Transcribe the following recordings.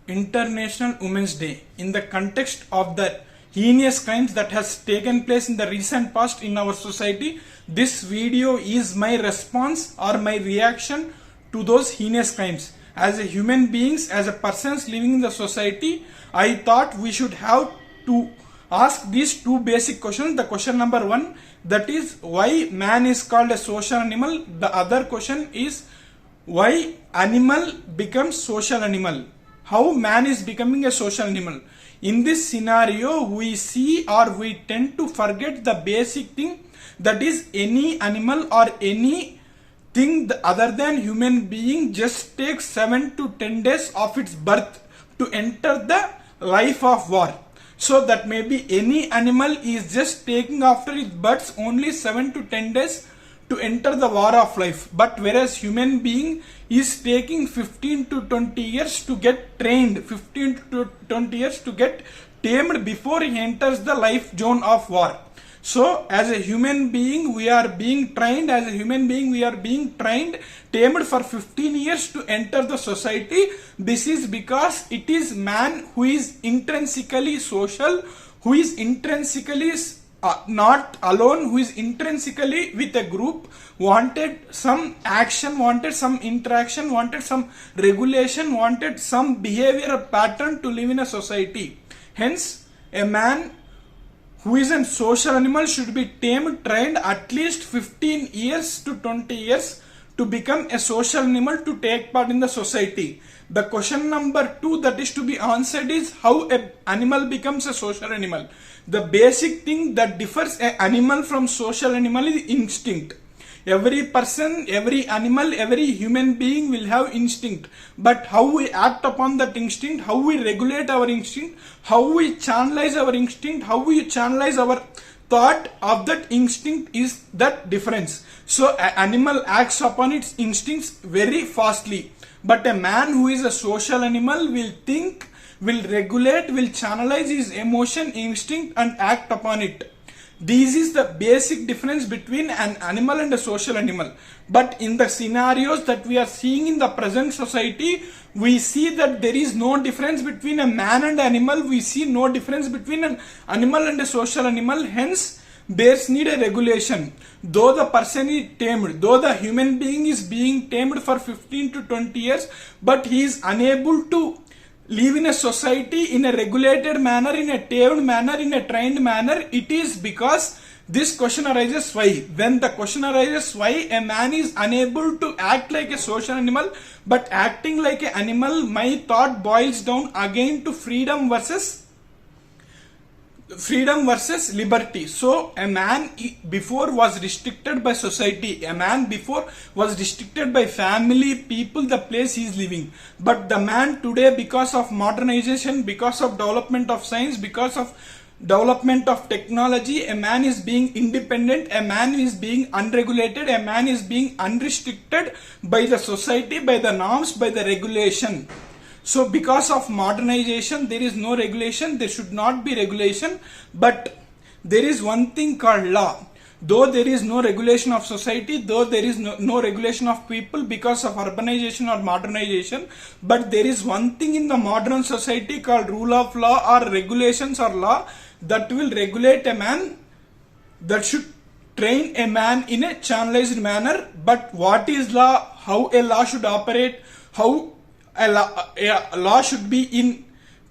International Women's Day in the context of the heinous crimes that has taken place in the recent past in our society. This video is my response or my reaction to those heinous crimes. As a human beings, as a persons living in the society, I thought we should have to ask these two basic questions. The question number one, that is why man is called a social animal. The other question is why animal becomes social animal. How man is becoming a social animal. In this scenario, we see or we tend to forget the basic thing, that is any animal or any thing other than human being just takes 7 to 10 days of its birth to enter the life of war. So that maybe any animal is just taking after its birth only 7 to 10 days to enter the war of life. But whereas human being is taking 15 to 20 years to get trained, 15 to 20 years to get tamed before he enters the life zone of war. So as a human being we are being trained, tamed for 15 years to enter the society. This is because it is man who is intrinsically social, who is intrinsically not alone, who is intrinsically with a group, wanted some action, wanted some interaction, wanted some regulation, wanted some behavioral pattern to live in a society. Hence, a man who is a social animal should be tamed, trained at least 15 years to 20 years to become a social animal to take part in the society. The question number two that is to be answered is how an animal becomes a social animal. The basic thing that differs an animal from social animal is instinct. Every person, every animal, every human being will have instinct. But how we act upon that instinct, how we regulate our instinct, how we channelize our instinct, how we channelize our thought of that instinct is that difference. So an animal acts upon its instincts very fastly. But a man who is a social animal will think, will regulate, will channelize his emotion, instinct and act upon it. This is the basic difference between an animal and a social animal. But in the scenarios that we are seeing in the present society, we see that there is no difference between a man and animal. We see no difference between an animal and a social animal. Hence, there's need a regulation. Though the person is tamed, though the human being is being tamed for 15 to 20 years, but he is unable to live in a society in a regulated manner, in a tamed manner, in a trained manner. It is because this question arises why. When the question arises why a man is unable to act like a social animal but acting like an animal, my thought boils down again to freedom versus liberty. So a man before was restricted by society, a man before was restricted by family, people, the place he is living. But the man today, because of modernization, because of development of science, because of development of technology, a man is being independent, a man is being unregulated, a man is being unrestricted by the society, by the norms, by the regulation. So because of modernization, there is no regulation, there should not be regulation, but there is one thing called law. Though there is no regulation of society, though there is no regulation of people because of urbanization or modernization, but there is one thing in the modern society called rule of law or regulations or law that will regulate a man, that should train a man in a channelized manner. But what is law, how a law should operate, how a law should be in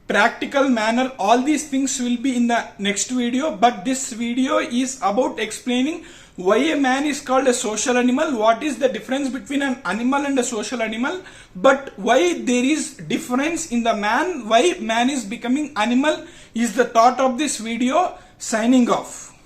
practical manner, all these things will be in the next video. But this video is about explaining why a man is called a social animal, what is the difference between an animal and a social animal, but why there is difference in the man, why man is becoming animal is the thought of this video. Signing off.